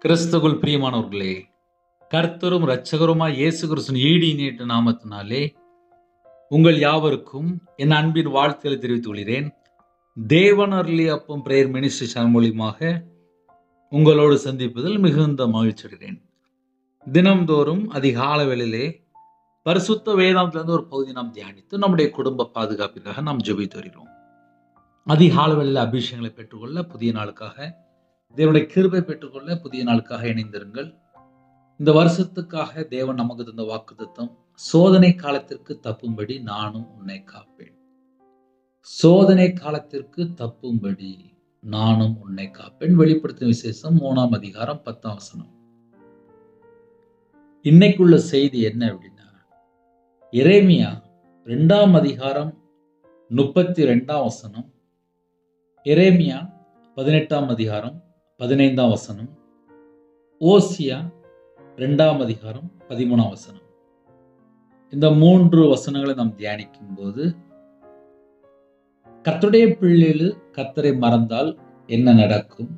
கிறிஸ்துவுக்குள் பிரியமானவர்களே, கர்த்தரும் இரட்சகருமாய் இயேசு கிறிஸ்துவின் ஈடு இணையற்ற நாமத்தினாலே உங்கள் யாவருக்கும் என் அன்பின் வாழ்த்துக்களை தெரிவித்துக் கொள்கிறேன். தேவன் அருளிய அப்பம் பிரேயர் மினிஸ்ட்ரி சேனல் மூலியமாக உங்களோடு சந்திப்பதில் மிகுந்த மகிழ்ச்சி அடைகிறேன். தினம்தோறும் அதிகால வேளையிலே பரிசுத்த வேதாந்தத்திலிருந்து ஒரு பகுதி நாம் தியானித்து நம்முடைய குடும்ப பாதுகாப்பிற்காக நாம் ஜெபித்து வருகிறோம். அதிகால வேளையில் அபிஷேகங்களை பெற்றுக்கொள்ள புதிய நாளுக்காக, தேவனுடைய கிருபை பெற்றுக்கொள்ள புதிய நாளுக்காக இணைந்திருங்கள். இந்த வருஷத்துக்காக தேவன் நமக்கு தந்த வாக்குத்தத்தம், சோதனை காலத்திற்கு தப்பும்படி நானும் உன்னை காப்பேன். சோதனை காலத்திற்கு தப்பும்படி நானும் உன்னை காப்பேன். வெளிப்படுத்தும் விசேஷம் 3ஆம் அதிகாரம் 10ஆம் வசனம். இன்னைக்குள்ள செய்தி என்ன அப்படின்னா, எரேமியா 2ஆம் அதிகாரம் 32ஆம் வசனம், எரேமியா 18ஆம் அதிகாரம் 15ஆம் வசனம், ஓசியா 2ஆம் அதிகாரம் 13ஆம் வசனம். இந்த 3 வசனங்களை நாம் தியானிக்கும் போது, கர்த்தருடைய பிள்ளைகள் கர்த்தரை மறந்தால் என்ன நடக்கும்?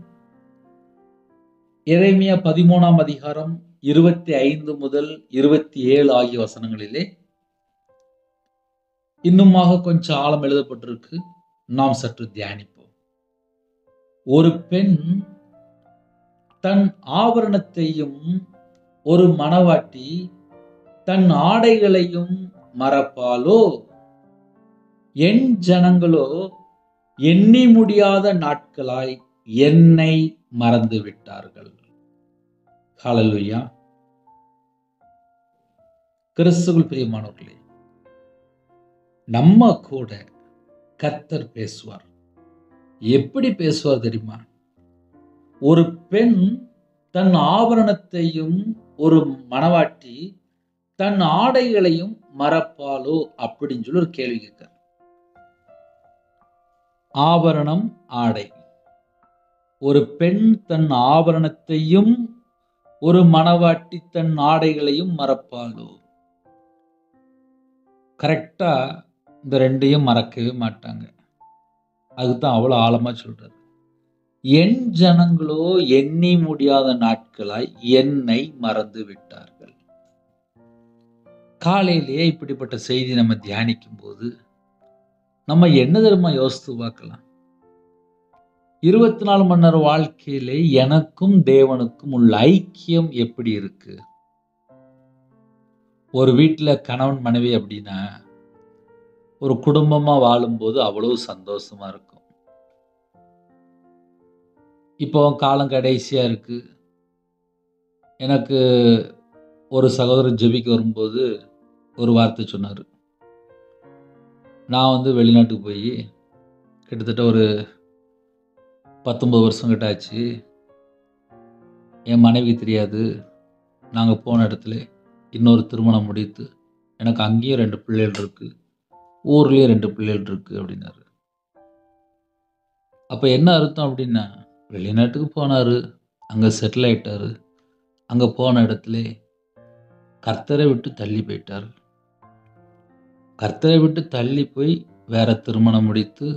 எரேமியா 13ஆம் அதிகாரம் 25 முதல் 27 ஆகிய வசனங்களிலே இன்னுமாக கொஞ்சம் ஆழம் எழுதப்பட்டிருக்கு. நாம் சற்று தியானிப்போம். ஒரு பெண் தன் ஆபரணத்தையும், ஒரு மணவாட்டி தன் ஆடைகளையும் மறப்பாலோ? என் ஜனங்களோ எண்ணி முடியாத நாட்களாய் என்னை மறந்து விட்டார்கள். ஹல்லேலூயா. கிறிஸ்துவுக்குள் பிரியமானவர்களே, நம்ம கூட கர்த்தர் பேசுவார். எப்படி பேசுவார் தெரியுமா? ஒரு பெண் தன் ஆபரணத்தையும், ஒரு மணவாட்டி தன் ஆடைகளையும் மறப்பாலோ அப்படின்னு சொல்லி ஒரு கேள்வி கேட்கிறார். ஆபரணம், ஆடை. ஒரு பெண் தன் ஆபரணத்தையும், ஒரு மணவாட்டி தன் ஆடைகளையும் மறப்பாலோ? கரெக்டா இந்த ரெண்டையும் மறக்கவே மாட்டாங்க. அதுதான் அவ்வளவு ஆழமா சொல்றாரு. என் ஜனங்களோ எண்ணி முடியாத நாட்களாய் என்னை மறந்து விட்டார்கள். காலையிலேயே இப்படிப்பட்ட செய்தி நம்ம தியானிக்கும் போது நம்ம என்ன தெரியுமா யோசித்து பார்க்கலாம்? 24 மணி நேர வாழ்க்கையிலே எனக்கும் தேவனுக்கும் உள்ள ஐக்கியம் எப்படி இருக்கு? ஒரு வீட்டுல கணவன் மனைவி அப்படின்னா, ஒரு குடும்பமா வாழும்போது அவ்வளவு சந்தோஷமா இருக்கும். இப்போ காலம் கடைசியா இருக்கு. எனக்கு ஒரு சகோதரர் ஜெபிக்க வரும்போது ஒரு வார்த்தை சொன்னார். நான் வெளிநாட்டுக்கு போய் கிட்டத்தட்ட ஒரு 19 வருஷம் கிட்ட ஆச்சு. என் மனைவிக்கு தெரியாது. நாங்கள் போன இடத்துல இன்னொரு திருமணம் முடித்து, எனக்கு அங்கேயும் 2 பிள்ளைகள் இருக்கு, ஊர்லேயும் 2 பிள்ளைகள் இருக்கு அப்படின்னாரு. அப்போ என்ன அர்த்தம் அப்படின்னா, வெளிநாட்டுக்கு போனார், அங்கே செட்டில் ஆயிட்டாரு. அங்கே போன இடத்துல கர்த்தரை விட்டு தள்ளி போயிட்டார். கர்த்தரை விட்டு தள்ளி போய் வேற திருமணம் முடித்து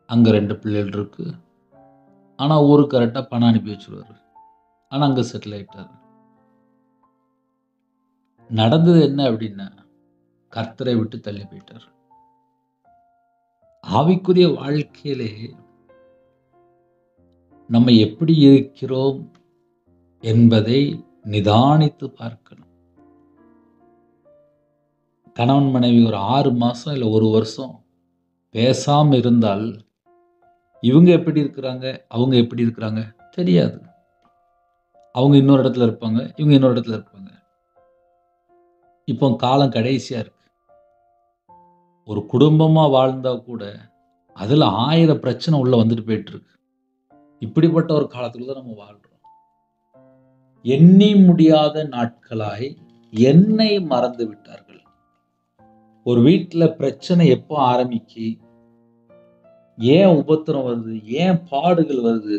அங்கே 2 பிள்ளைகள் இருக்கு. ஆனால் ஊருக்கு கரெக்டாக பணம் அனுப்பி வச்சுருவார். ஆனால் அங்கே செட்டில் ஆயிட்டார். நடந்தது என்ன அப்படின்னா, கர்த்தரை விட்டு தள்ளி போயிட்டார். ஆவிக்குரிய வாழ்க்கையிலே நம்ம எப்படி இருக்கிறோம் என்பதை நிதானித்து பார்க்கணும். கணவன் மனைவி ஒரு 6 மாசம் இல்லை 1 வருஷம் பேசாம இருந்தால் இவங்க எப்படி இருக்கிறாங்க, அவங்க எப்படி இருக்கிறாங்க தெரியாது. அவங்க இன்னொரு இடத்துல இருப்பாங்க, இவங்க இன்னொரு இடத்துல இருப்பாங்க. இப்போ காலம் கடைசியா இருக்கு. ஒரு குடும்பமா வாழ்ந்தா கூட அதுல 1000 பிரச்சனை உள்ள வந்துட்டு போயிட்டு இருக்கு. இப்படிப்பட்ட ஒரு காலத்துல தான் நம்ம வாழ்றோம். எண்ணி முடியாத நாட்களாய் என்னை மறந்து விட்டார்கள். ஒரு வீட்டுல பிரச்சனை எப்போ ஆரம்பிக்கு, ஏன் உபத்திரம் வருது, ஏன் பாடுகள் வருது,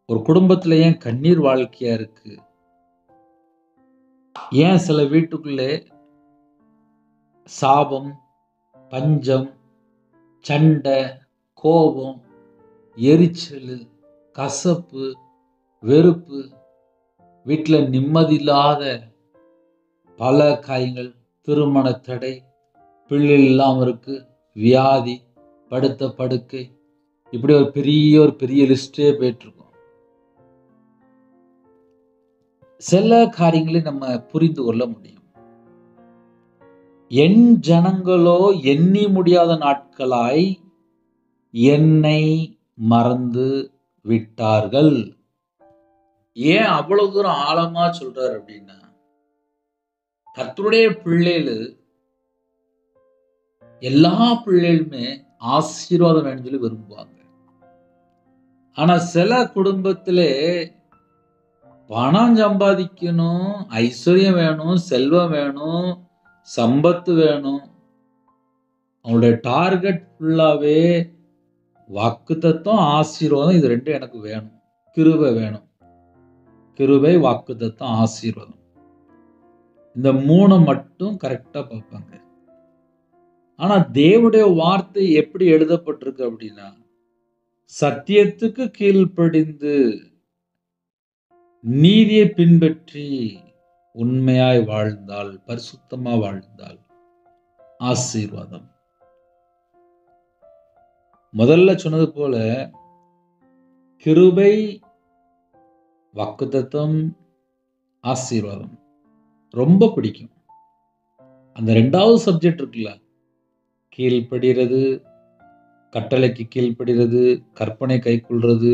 ஒரு குடும்பத்துல ஏன் கண்ணீர் வாழ்க்கையா இருக்கு, ஏன் சில வீட்டுக்குள்ளே சாபம், பஞ்சம், சண்டை, கோபம், எரிச்சல், கசப்பு, வெறுப்பு, வீட்டில் நிம்மதி இல்லாத பல காரியங்கள், திருமண தடை, பிள்ளை இல்லாமல் இருக்கு, வியாதி, படுத்த படுக்கை, இப்படி ஒரு பெரிய லிஸ்டே போயிட்டு இருக்கும். சில காரியங்களை நம்ம புரிந்து கொள்ள முடியும். என் ஜனங்களோ எண்ணி முடியாத நாட்களாய் என்னை மறந்து விட்டார்கள். ஏன் அவ்வளவு தூரம் ஆழமா சொல்றாரு அப்படின்னா, கர்த்தருடைய பிள்ளைகள் எல்லா பிள்ளைகளுமே ஆசீர்வாதம் வேணும்னு சொல்லி விரும்புவாங்க. ஆனா சில குடும்பத்திலே பணம் சம்பாதிக்கணும், ஐஸ்வர்யம் வேணும், செல்வம் வேணும், சம்பத்து வேணும். அவங்களுடைய டார்கெட் ஃபுல்லாவே வாக்குத்தத்தம், ஆசீர்வாதம், இது ரெண்டும் எனக்கு வேணும். கிருபை வேணும். கிருபை, வாக்குத்தத்தம், ஆசீர்வாதம், இந்த 3 மட்டும் கரெக்டா பார்ப்பாங்க. ஆனா தேவனுடைய வார்த்தை எப்படி எழுதப்பட்டிருக்கு அப்படின்னா, சத்தியத்துக்கு கீழ்ப்படிந்து நீதியை பின்பற்றி உண்மையாய் வாழ்ந்தால், பரிசுத்தமா வாழ்ந்தால் ஆசீர்வாதம். முதல்ல சொன்னது போல கிருபை, வாக்குத்தத்தம், ஆசீர்வாதம் ரொம்ப பிடிக்கும். அந்த 2வது சப்ஜெக்ட் இருக்குல்ல, கீழ்ப்படுகிறது, கட்டளைக்கு கீழ்ப்படுகிறது, கற்பனை கைக்கொள்றது,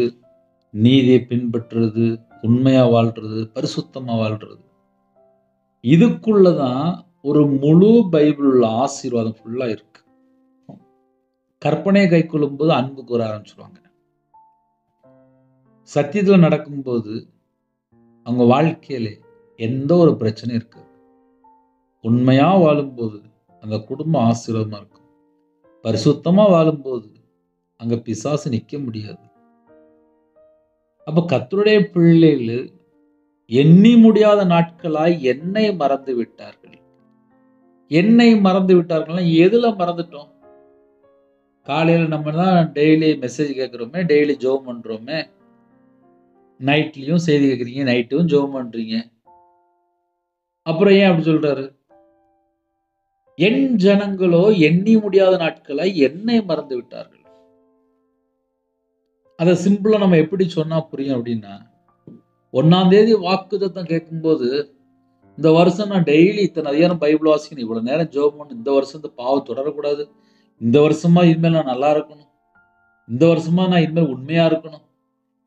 நீதியை பின்பற்றுறது, உண்மையா வாழ்றது, பரிசுத்தமா வாழ்றது, இதுக்குள்ளதான் ஒரு முழு பைபிள் உள்ள ஆசீர்வாதம் ஃபுல்லா இருக்கு. கற்பனை கைக்கொள்ளும் போது அன்பு கூற ஆரம்பிச்சுருவாங்க. சத்தியத்துல நடக்கும்போது அவங்க வாழ்க்கையில எந்த ஒரு பிரச்சனையும் இருக்காது. உண்மையா வாழும்போது அந்த குடும்பம் ஆசீர்வாதமா இருக்கும். பரிசுத்தமா வாழும்போது அங்க பிசாசு நிக்க முடியாது. அப்ப கர்த்தருடைய பிள்ளைகள் எண்ணி முடியாத நாட்களாய் என்னை மறந்து விட்டார்கள். என்னை மறந்து விட்டார்கள். எதுல மறந்துட்டோம்? காலையில நம்ம தான் டெய்லி மெசேஜ் கேட்கிறோமே, டெய்லி ஜெபம் பண்றோமே, நைட்லயும் செய்தி கேட்குறீங்க, நைட்டும் ஜெபம் பண்றீங்க. அப்புறம் ஏன் அப்படி சொல்றாரு? என் ஜனங்களோ எண்ணி முடியாத நாட்களாய் என்னை மறந்து விட்டார்கள். அதை சிம்பிளா நம்ம எப்படி சொன்னா புரியும் அப்படின்னா, 1ஆம் தேதி வாக்குத்தத்தம் கேட்கும்போது, இந்த வருஷம் நான் டெய்லி இத்தனை அதிகாரம் பைபிள் வாசிக்கணும், இவ்வளவு நேரம் ஜெபம் பண்ணணும், இந்த வருஷம் இந்த பாவம் தொடரக்கூடாது, இந்த வருஷமா இனிமேல் நான் நல்லா இருக்கணும், இந்த வருஷமா நான் இனிமேல் உண்மையா இருக்கணும்,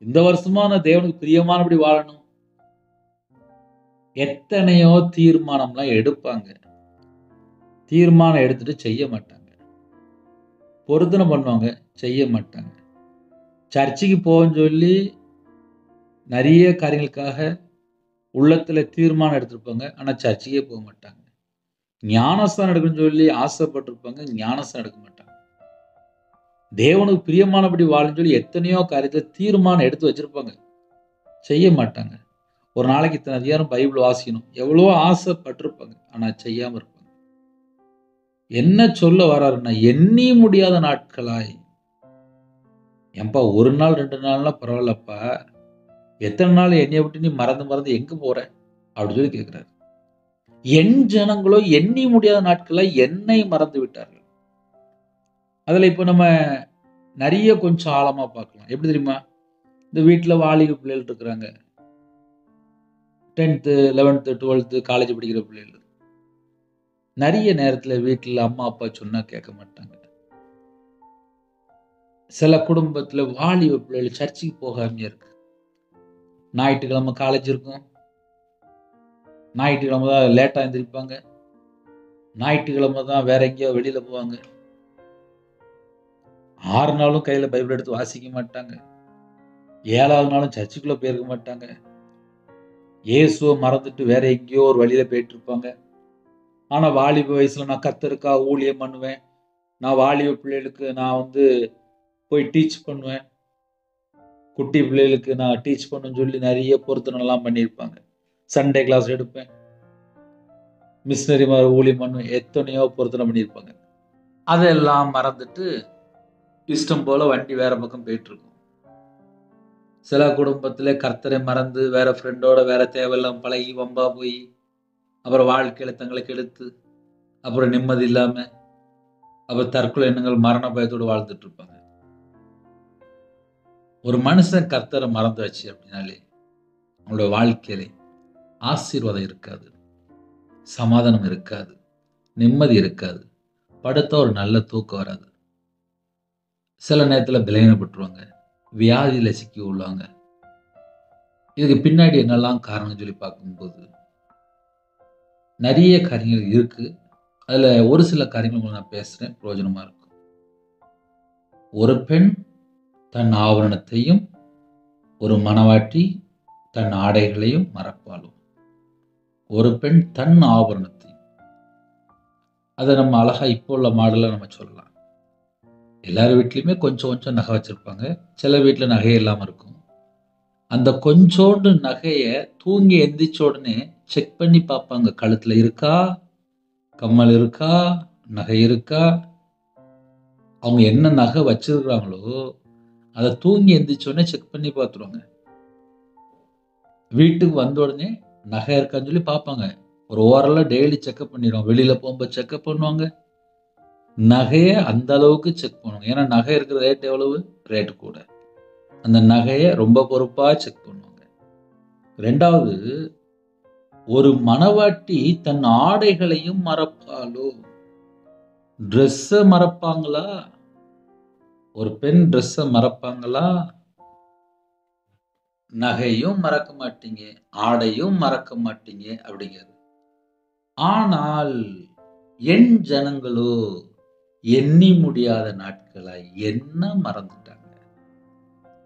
இந்த வருஷமா நான் தேவனுக்கு பிரியமானபடி வாழணும், எத்தனையோ தீர்மானம்லாம் எடுப்பாங்க. தீர்மானம் எடுத்துட்டு செய்ய மாட்டாங்க. பொருத்தனை பண்ணுவாங்க, செய்ய மாட்டாங்க. சர்ச்சுக்கு போன்னு சொல்லி நிறைய காரியங்களுக்காக உள்ளத்துல தீர்மானம் எடுத்திருப்பாங்க, ஆனா சர்ச்சுக்கே போக மாட்டாங்க. ஞானஸ்தானம் எடுக்கணும்னு சொல்லி ஆசைப்பட்டிருப்பாங்க, ஞானஸ்தானம் எடுக்க மாட்டாங்க. தேவனுக்கு பிரியமானபடி வாழுன்னு சொல்லி எத்தனையோ காரியத்துல தீர்மானம் எடுத்து வச்சிருப்பாங்க, செய்ய மாட்டாங்க. ஒரு நாளைக்கு இத்தனை அதிகாரம் பைபிள் வாசிக்கணும், எவ்வளவோ ஆசைப்பட்டிருப்பாங்க, ஆனா செய்யாம இருப்பாங்க. என்ன சொல்ல வர்றாருன்னா, எண்ணி முடியாத நாட்களாய். ஏன்பா 1 நாள் 2 நாள்லாம் பரவாயில்லப்பா, எத்தனை நாள் என்னைய விட்டு நீ மறந்து எங்க போற அப்படின்னு சொல்லி கேட்கிறாரு. என் ஜனங்களோ எண்ணி முடியாத நாட்களாய் என்னை மறந்து விட்டார்கள். அதுல இப்ப நம்ம நிறைய கொஞ்சம் ஆழமா பார்க்கலாம். எப்படி தெரியுமா? இந்த வீட்டுல வாலிப பிள்ளைகள் இருக்கிறாங்க, 10th 11th 12th காலேஜ் படிக்கிற பிள்ளைகள். நிறைய நேரத்துல வீட்டுல அம்மா அப்பா சொன்னா கேட்க மாட்டாங்க. சில குடும்பத்துல வாலிப பிள்ளைகள் சர்ச்சுக்கு போகாம இருக்கு. ஞாயிற்றுக்கிழமை காலேஜ் இருக்கும், ஞாயிற்றுக்கிழமை தான் லேட்டா எழுந்திருப்பாங்க, ஞாயிற்றுக்கிழமை தான் வேற எங்கேயோ வெளியில போவாங்க. 6 நாளும் கையில பைபிள் எடுத்து வாசிக்க மாட்டாங்க. 7வது நாளும் சர்ச்சுக்குள்ள போயிருக்க மாட்டாங்க. இயேசுவை மறந்துட்டு வேற எங்கேயோ ஒரு வழியில போயிட்டு இருப்பாங்க. ஆனா வாலிப வயசுல நான் கர்த்தருக்கா ஊழியம் பண்ணுவேன், நான் வாலிப பிள்ளைகளுக்கு நான் போய் டீச் பண்ணுவேன், குட்டி பிள்ளைகளுக்கு நான் டீச் பண்ணுன்னு சொல்லி நிறைய பொருத்தனை எல்லாம் பண்ணியிருப்பாங்க. சண்டே கிளாஸ் எடுப்பேன், மிஷினரி மாதிரி ஊழியம் பண்ணுவேன், எத்தனையோ பொருத்தனை பண்ணியிருப்பாங்க. அதெல்லாம் மறந்துட்டு இஷ்டம் போல வண்டி வேற பக்கம் போயிட்டு இருக்கும். சில குடும்பத்திலே கர்த்தரை மறந்து வேற ஃப்ரெண்டோட வேற தேவையில்லாம பழகி வம்பா போய் அப்புறம் வாழ்க்கையில தங்களை கெடுத்து அப்புறம் நிம்மதி இல்லாம அப்புறம் தற்கொலை எண்ணங்கள் மரண பயத்தோடு வாழ்ந்துட்டு இருப்பாங்க. ஒரு மனுஷன் கர்த்தரை மறந்தாச்சு அப்படின்னாலே அவங்களோட வாழ்க்கையில ஆசீர்வாதம் இருக்காது, சமாதானம் இருக்காது, நிம்மதி இருக்காது, படுத்தா ஒரு நல்ல தூக்கம் வராது. சில நேரத்துல பலவீனப்பட்டுருவாங்க, வியாதியில சிக்கி உள்ளாங்க. இதுக்கு பின்னாடி என்னெல்லாம் காரணம் சொல்லி பார்க்கும்போது நிறைய காரியங்கள் இருக்கு. அதுல ஒரு சில காரியங்கள் உங்களுக்கு நான் பேசுறேன், பிரயோஜனமா இருக்கும். ஒரு பெண் தன் ஆவரணத்தையும், ஒரு மணவாட்டி தன் ஆடைகளையும் மறப்பாளோ. ஒரு பெண் தன் ஆபரணத்தையும், அதை நம்ம அழகா இப்போ உள்ள மாடல நம்ம சொல்லலாம். எல்லார் வீட்லையுமே கொஞ்சம் கொஞ்சம் நகை வச்சிருப்பாங்க. சில வீட்டில் நகை இல்லாமல் இருக்கும். அந்த கொஞ்சோண்டு நகையை தூங்கி எந்திரிச்ச உடனே செக் பண்ணி பார்ப்பாங்க. கழுத்துல இருக்கா, கம்மல் இருக்கா, நகை இருக்கா. அவங்க என்ன நகை வச்சிருக்கிறாங்களோ அதை தூங்கி எந்திரிச்ச உடனே செக் பண்ணி பார்த்துருவாங்க. வீட்டுக்கு வந்த உடனே நகை இருக்கான்னு சொல்லி பார்ப்பாங்க. ஒரு ஓரளவு டெய்லி செக்அப் பண்ணிடுவாங்க. வெளியில போகும்போது செக்அப் பண்ணுவாங்க. நகையை அந்த அளவுக்கு செக் பண்ணுவாங்க. ஏன்னா நகை இருக்கிற ரேட் எவ்வளவு? ரேட் கூட. அந்த நகையை ரொம்ப பொறுப்பா செக் பண்ணுவாங்க. ரெண்டாவது, ஒரு மணவாட்டி தன் ஆடைகளையும் மறப்பாளோ. ட்ரெஸ்ஸை மறப்பாங்களா? ஒரு பெண் ட்ரெஸ்ஸை மறப்பாங்களா? நகையும் மறக்க மாட்டீங்க, ஆடையும் மறக்க மாட்டீங்க அப்படிங்கிறது. ஆனால் என் ஜனங்களோ எண்ணி முடியாத நாட்களாய் என்ன மறந்துட்டாங்க.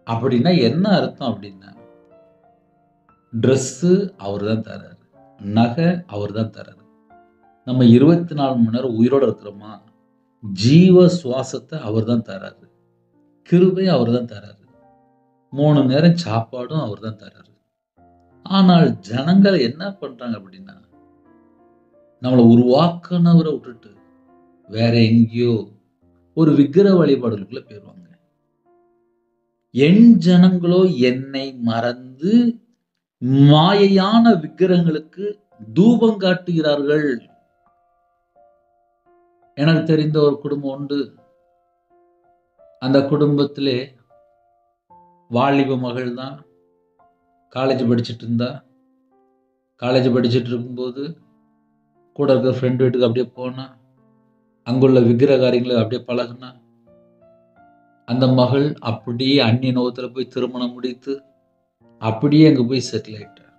அப்படின்னா என்ன அர்த்தம் அப்படின்னா, ட்ரெஸ்ஸு அவர் தான் தராரு, நகை அவர் தான் தராரு. நம்ம 24 மணி நேரம் உயிரோட இருக்கிறோமா, ஜீவ சுவாசத்தை அவர் தான் தராரு, கிருபை அவர் தான் தராரு, 3 நேரம் சாப்பாடும் அவர் தான் தராரு. ஆனால் ஜனங்கள் என்ன பண்றாங்க அப்படின்னா, நம்மளை உருவாக்குனவரை விட்டுட்டு வேற எங்கேயோ ஒரு விக்கிரக வழிபாடுகளுக்குள்ள போயிருவாங்க. என் ஜனங்களோ என்னை மறந்து மாயையான விக்கிரகங்களுக்கு தூபம் காட்டுகிறார்கள். எனக்கு தெரிந்த ஒரு குடும்பம் உண்டு. அந்த குடும்பத்திலே வாலிப மகள் தான் காலேஜ் படிச்சுட்டு இருந்தா. காலேஜ் படிச்சுட்டு இருக்கும்போது கூட இருக்கிற ஃப்ரெண்ட் வீட்டுக்கு அப்படியே போனா, அங்குள்ள விக்கிரகாரியங்களை அப்படியே பழகுனா. அந்த மகள் அப்படியே அந்நிய நோகத்துல போய் திருமணம் முடித்து அப்படியே அங்க போய் செட்டில் ஆயிட்டார்.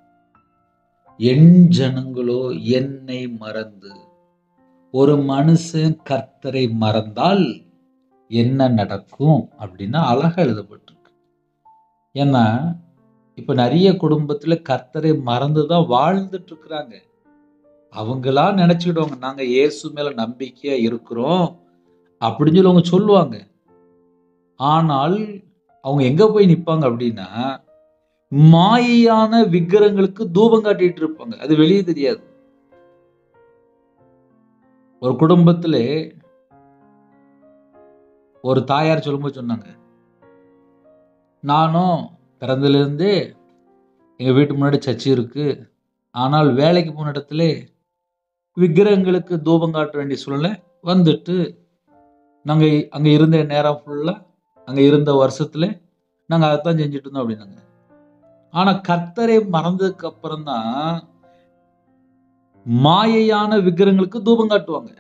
என் ஜனங்களோ என்னை மறந்து. ஒரு மனுஷன் கர்த்தரை மறந்தால் என்ன நடக்கும் அப்படின்னா அழகா எழுதப்பட்டிருக்கு. ஏன்னா இப்ப நிறைய குடும்பத்துல கர்த்தரை மறந்துதான் வாழ்ந்துட்டு இருக்கிறாங்க. அவங்களா நினைச்சுக்கிடுவாங்க, நாங்க இயேசு மேல நம்பிக்கையா இருக்கிறோம் அப்படின்னு சொல்லி அவங்க சொல்லுவாங்க. ஆனால் அவங்க எங்க போய் நிப்பாங்க அப்படின்னா, மாயையான விக்கிரகங்களுக்கு தூபம் காட்டிட்டு இருப்பாங்க. அது வெளியே தெரியாது. ஒரு குடும்பத்திலே ஒரு தாயார் சொல்லும்போது சொன்னாங்க, நானும் பிறந்ததிலிருந்தே எங்க வீட்டு முன்னாடி சர்ச்சு இருக்கு, ஆனால் வேலைக்கு போன இடத்துல விக்கிரகங்களுக்கு தூபம் காட்ட வேண்டிய சூழ்நிலை வந்துட்டு, நாங்க அங்க இருந்த நேரம் ஃபுல்லா, அங்க இருந்த வருஷத்துல நாங்க அதைத்தான் செஞ்சுட்டு இருந்தோம் அப்படின்னாங்க. ஆனா கர்த்தரை மறந்ததுக்கு அப்புறம் தான் மாயையான விக்கிரகங்களுக்கு தூபம் காட்டுவாங்க.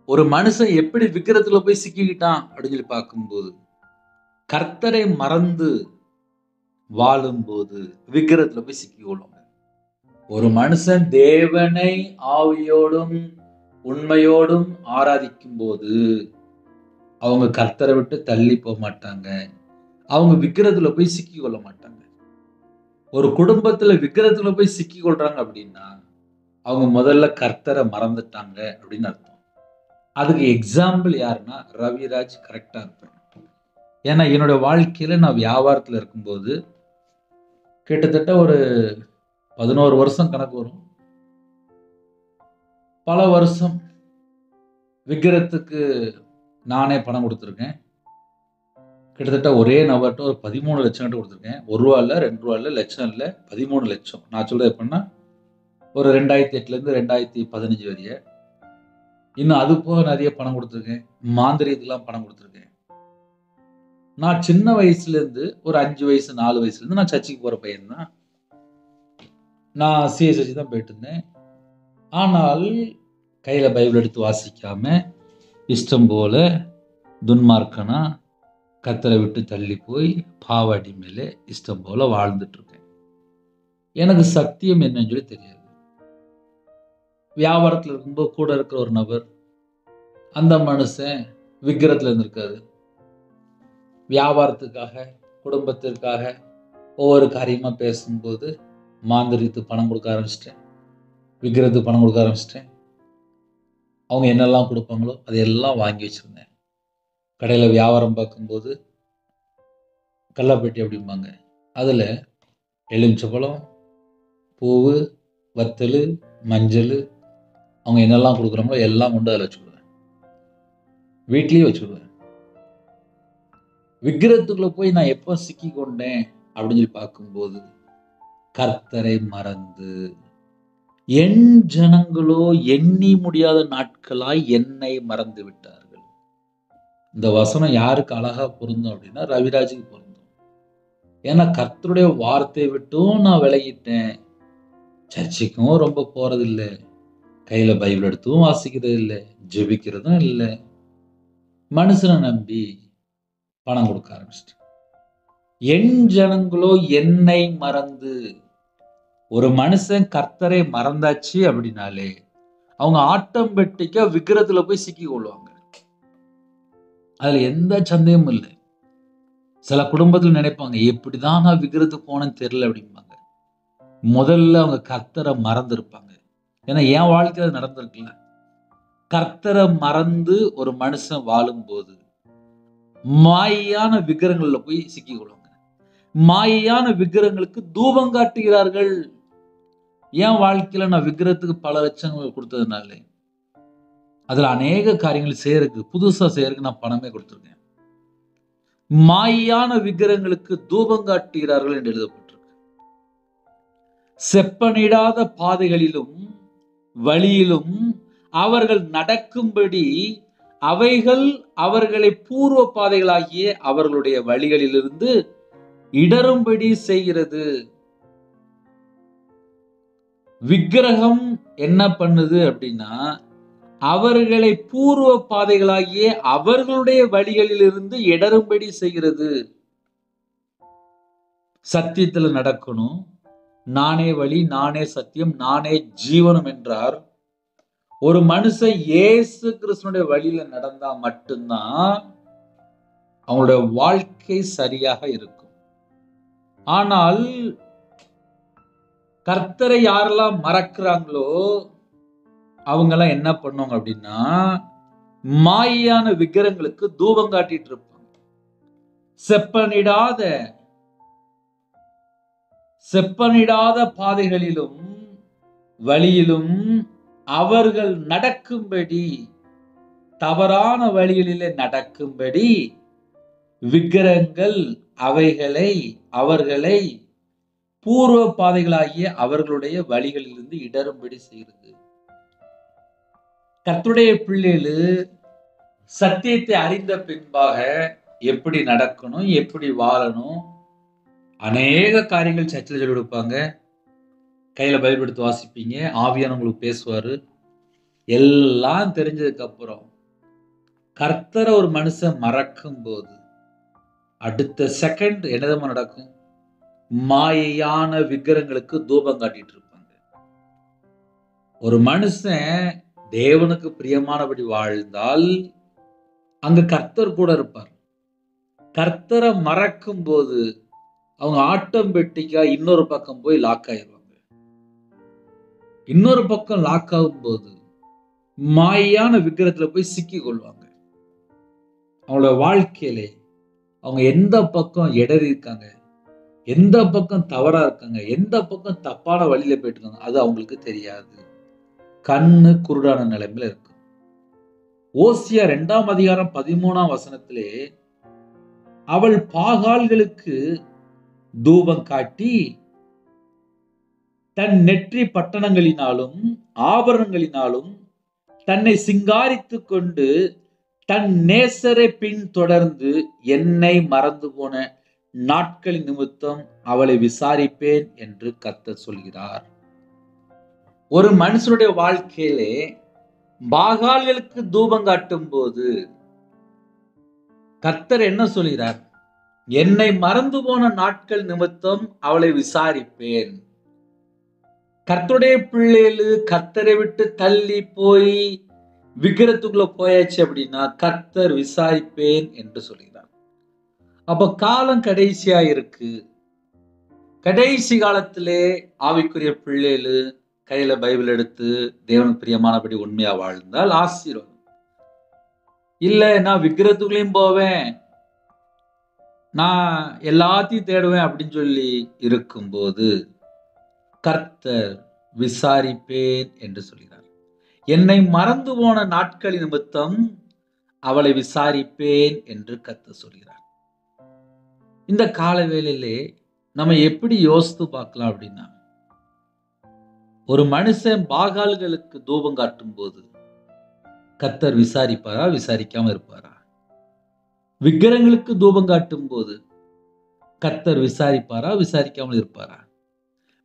ஒரு மனுஷன் எப்படி விக்கிரகத்துல போய் சிக்கிக்கிட்டான் அப்படின்னு சொல்லி பார்க்கும்போது, கர்த்தரை மறந்து வாழும்போது விக்கிரகத்துல போய் சிக்கி கொள்வாங்க. ஒரு மனுஷன் தேவனை ஆவியோடும் உண்மையோடும் ஆராதிக்கும் போது அவங்க கர்த்தரை விட்டு தள்ளி போக மாட்டாங்க. அவங்க விக்கிரகத்துல போய் சிக்கி கொள்ள மாட்டாங்க. ஒரு குடும்பத்துல விக்கிரகத்துல போய் சிக்கி கொள்றாங்க அப்படின்னா அவங்க முதல்ல கர்த்தரை மறந்துட்டாங்க அப்படின்னு அர்த்தம். அதுக்கு எக்ஸாம்பிள் யாருன்னா ரவிராஜ் கரெக்டா இருப்பேன். ஏன்னா என்னோட வாழ்க்கையில நான் வியாபாரத்துல இருக்கும்போது கிட்டத்தட்ட ஒரு 11 வருஷம் கணக்கு வரும். பல வருஷம் விக்கிரகத்துக்கு நானே பணம் கொடுத்துருக்கேன். கிட்டத்தட்ட ஒரே நபர்கிட்ட ஒரு 13 லட்சம் கிட்ட கொடுத்துருக்கேன். ரூ. 1 இல்ல, ரூ. 2 இல்ல, லட்சம் இல்ல, 13 லட்சம். நான் சொல்றது எப்படின்னா, ஒரு 2008லேருந்து 2015 வரைய. இன்னும் அது போக நிறைய பணம் கொடுத்துருக்கேன். மாந்திரீகத்துக்குலாம் பணம் கொடுத்துருக்கேன். நான் சின்ன வயசுலேருந்து ஒரு 5 வயசு 4 வயசுலேருந்து நான் சர்ச்சுக்கு போகிற பையன் தான். நான் சிஎஸ்ஐ தான் போயிட்டு இருந்தேன். ஆனால் கையில் பைபிள் எடுத்து வாசிக்காம இஷ்டம் போல துன்மார்க்கனா கர்த்தரை விட்டு தள்ளி போய் பாவாடி மேலே இஷ்டம் போல வாழ்ந்துட்டு இருக்கேன். எனக்கு சத்தியம் என்னன்னு சொல்லி தெரியாது. வியாபாரத்தில் இருக்கும்போது கூட இருக்கிற ஒரு நபர், அந்த மனுஷன் விக்கிரத்தில் இருந்திருக்காரு. வியாபாரத்துக்காக குடும்பத்திற்காக ஒவ்வொரு காரியமா பேசும்போது மாந்திரித்து பணம் கொடுக்க ஆரம்பிச்சிட்டேன். விக்கிரத்துக்கு பணம் கொடுக்க ஆரம்பிச்சிட்டேன். அவங்க என்னெல்லாம் கொடுப்பாங்களோ அதையெல்லாம் வாங்கி வச்சிருந்தேன். கடையில் வியாபாரம் பார்க்கும்போது கல்லாப்பெட்டி அப்படிம்பாங்க, அதில் எலுமிச்சப்பழம், பூவு, வத்தல், மஞ்சள், அவங்க என்னெல்லாம் கொடுக்குறாங்களோ எல்லாம் கொண்டு அதில் வச்சுடுவேன். வீட்லேயே வச்சுடுவேன். விக்கிரத்துக்குள்ள போய் நான் எப்போ சிக்கி கொண்டேன் அப்படின்னு சொல்லி பார்க்கும்போது, கர்த்தரை மறந்து என் ஜனங்களோ எண்ணி முடியாத நாட்களாய் என்னை மறந்து விட்டார்கள். இந்த வசனம் யாருக்கு அழகா பொருந்தும் அப்படின்னா ரவிராஜுக்கு பொருந்தும். ஏன்னா கர்த்தருடைய வார்த்தையை விட்டும் நான் விலகிட்டேன். சர்ச்சுக்கும் ரொம்ப போறதில்லை, கையில பைபிள் எடுத்தும் வாசிக்கிறது இல்லை, ஜெபிக்கிறதும் இல்லை. மனுஷனை நம்பி பணம் கொடுக்க ஆரம்பிச்சிட்டேன். என் ஜனங்களோ என்னை மறந்து. ஒரு மனுஷன் கர்த்தரை மறந்தாச்சு அப்படின்னாலே அவங்க ஆட்டோமேட்டிக்கா விக்கிரத்துல போய் சிக்கி கொள்வாங்க. அதுல எந்த சந்தேகமும் இல்லை. சில குடும்பத்தில் நினைப்பாங்க, எப்படிதான் நான் விக்கிரத்துக்கு போனேன்னு தெரியல அப்படிம்பாங்க. முதல்ல அவங்க கர்த்தரை மறந்து இருப்பாங்க. ஏன்னா என் வாழ்க்கையில நடந்திருக்குல்ல. கர்த்தரை மறந்து ஒரு மனுஷன் வாழும்போது மாயான விக்கிரங்கள்ல போய் சிக்கிக் கொள்வாங்க. மாயான விக்கிரங்களுக்கு தூபம் காட்டுகிறார்கள். என் வாழ்க்கையில நான் விக்கிரத்துக்கு பல லட்சங்கள் கொடுத்ததுனால அதுல அநேக காரியங்கள் செய்யறதுக்கு, புதுசா செய்யறதுக்கு நான் பணமே கொடுத்துருக்கேன். மாயான விக்கிரங்களுக்கு தூபம் காட்டுகிறார்கள் என்று எழுதப்பட்டிருக்கு. செப்பனிடாத பாதைகளிலும் வழியிலும் அவர்கள் நடக்கும்படி அவைகள் அவர்களை பூர்வ பாதைகளாகிய அவர்களுடைய வழிகளிலிருந்து இடரும்படி செய்கிறது. விக்கிரகம் என்ன பண்ணுது அப்படின்னா, அவர்களை பூர்வ பாதைகளாகிய அவர்களுடைய வழிகளிலிருந்து இடரும்படி செய்கிறது. சத்தியத்தில் நடக்கணும். நானே வழி, நானே சத்தியம், நானே ஜீவனம் என்றார். ஒரு மனுஷன் இயேசு கிறிஸ்துவினுடைய வழியில நடந்தா மட்டும்தான் அவங்களுடைய வாழ்க்கை சரியாக இருக்கும். ஆனால் கர்த்தரை யாரெல்லாம் மறக்கிறாங்களோ அவங்க எல்லாம் என்ன பண்ணுவாங்க அப்படின்னா, மாயான விக்கிரங்களுக்கு தூபம் காட்டிட்டு இருப்பாங்க. செப்பனிடாத பாதைகளிலும் வழியிலும் அவர்கள் நடக்கும்படி, தவறான வழிகளிலே நடக்கும்படி விக்கிரங்கள் அவர்களை பூர்வ பாதைகளாகிய அவர்களுடைய வழிகளிலிருந்து இடரும்படி செய்கிறது. கர்த்தருடைய பிள்ளைகள் சத்தியத்தை அறிந்த பின்பாக எப்படி நடக்கணும், எப்படி வாழணும், அநேக காரியங்கள் சர்ச்சில் சொல்லி கொடுப்பாங்க. கையில பைபிள் எடுத்து வாசிப்பீங்க, ஆவியானவர் உங்களுக்கு பேசுவாரு. எல்லாம் தெரிஞ்சதுக்கு அப்புறம் கர்த்தரை ஒரு மனுஷன் மறக்கும் போது அடுத்த செகண்ட் என்னதமா நடக்கும்? மாயையான விக்கிரங்களுக்கு தூபம் காட்டிட்டு இருப்பாங்க. ஒரு மனுஷன் தேவனுக்கு பிரியமானபடி வாழ்ந்தால் அங்க கர்த்தர் கூட இருப்பார். கர்த்தரை மறக்கும் போது அவங்க ஆட்டோமேட்டிக்கா இன்னொரு பக்கம் போய் லாக் ஆயிடுவாங்க. இன்னொரு பக்கம் லாக் ஆகும் போது மாயான விக்கிரத்துல போய் சிக்கி கொள்வாங்க. அவங்களோட வாழ்க்கையிலே அவங்க எந்த பக்கம் இடறி இருக்காங்க, எந்த பக்கம் தவறா இருக்காங்க, எந்த பக்கம் தப்பான வழியில போயிட்டு இருக்காங்க, அது அவங்களுக்கு தெரியாது. கண்ணு குருடான நிலைமையில இருக்கு. ஓசியா 2 அதிகாரம் 13 வசனத்திலே அவள் பாகால்களுக்கு தூபம் காட்டி தன் நெற்றி பட்டணங்களினாலும் ஆபரணங்களினாலும் தன்னை சிங்காரித்துக் கொண்டு தன் நேசரை பின்தொடர்ந்து என்னை மறந்து போன நாட்களின் நிமித்தம் அவளை விசாரிப்பேன் என்று கர்த்தர் சொல்கிறார். ஒரு மனுஷனுடைய வாழ்க்கையிலே பாகால்களுக்கு தூபம் காட்டும் போது கர்த்தர் என்ன சொல்கிறார்? என்னை மறந்து போன நாட்கள் நிமித்தம் அவளை விசாரிப்பேன். கர்த்தருடைய பிள்ளைகள் கர்த்தரை விட்டு தள்ளி போய் விக்கிரத்துக்குள்ள போயாச்சு அப்படின்னா கர்த்தர் விசாரிப்பேன் என்று சொல்கிறார். அப்ப காலம் கடைசியா இருக்கு. கடைசி காலத்திலே ஆவிக்குரிய பிள்ளைகள் கையில பைபிள் எடுத்து தேவனுக்கு பிரியமானபடி உண்மையா வாழ்ந்தால் ஆசீர்வாதம். இல்ல நான் விக்கிரத்துக்குள்ளேயும் போவேன், நான் எல்லாத்தையும் தேடுவேன் அப்படின்னு சொல்லி இருக்கும்போது கர்த்தர் விசாரிப்பேன் என்று சொல்கிறார். என்னை மறந்து போன நாட்களின் நிமித்தம் அவளை விசாரிப்பேன் என்று கர்த்தர் சொல்கிறார். இந்த காலவேளையிலே நம்ம எப்படி யோசித்து பார்க்கலாம் அப்படின்னா, ஒரு மனுஷன் பாகால்களுக்கு தூபம் காட்டும் போது கர்த்தர் விசாரிப்பாரா, விசாரிக்காம இருப்பாரா? விக்கிரங்களுக்கு தூபம் காட்டும் போது கர்த்தர் விசாரிப்பாரா, விசாரிக்காமல் இருப்பாரா?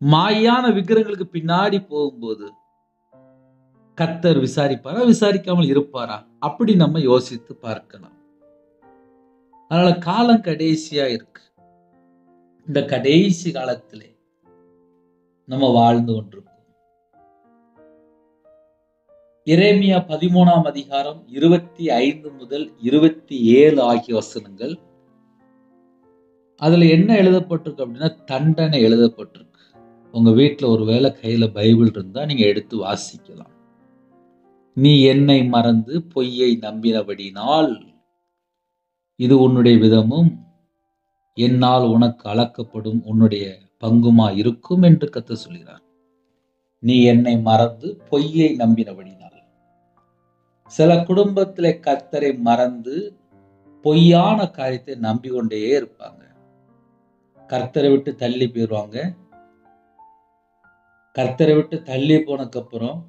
மாயான விக்கிரங்களுக்கு பின்னாடி போகும்போது கர்த்தர் விசாரிப்பாரா, விசாரிக்காமல் இருப்பாரா? அப்படி நம்ம யோசித்து பார்க்கலாம். அதனால காலம் கடைசியா இருக்கு. இந்த கடைசி காலத்திலே நம்ம வாழ்ந்து கொண்டிருக்கோம். எரேமியா 13ஆம் அதிகாரம் 25 முதல் 27 ஆகிய வசனங்கள். அதுல என்ன எழுதப்பட்டிருக்கு அப்படின்னா, தண்டனை எழுதப்பட்டிருக்கு. உங்க வீட்டுல ஒருவேளை கையில பைபிள் இருந்தா நீங்க எடுத்து வாசிக்கலாம். நீ என்னை மறந்து பொய்யை நம்பினபடினால் இது உன்னுடைய விதமும் என்னால் உனக்கு அளக்கப்படும் உன்னுடைய பங்குமா இருக்கும் என்று கர்த்தர் சொல்கிறார். நீ என்னை மறந்து பொய்யை நம்பினபடினால். சில குடும்பத்திலே கர்த்தரை மறந்து பொய்யான காரியத்தை நம்பிக்கொண்டே இருப்பாங்க. கர்த்தரை விட்டு தள்ளி போயிடுவாங்க. கர்த்தரை விட்டு தள்ளி போனதுக்கு அப்புறம்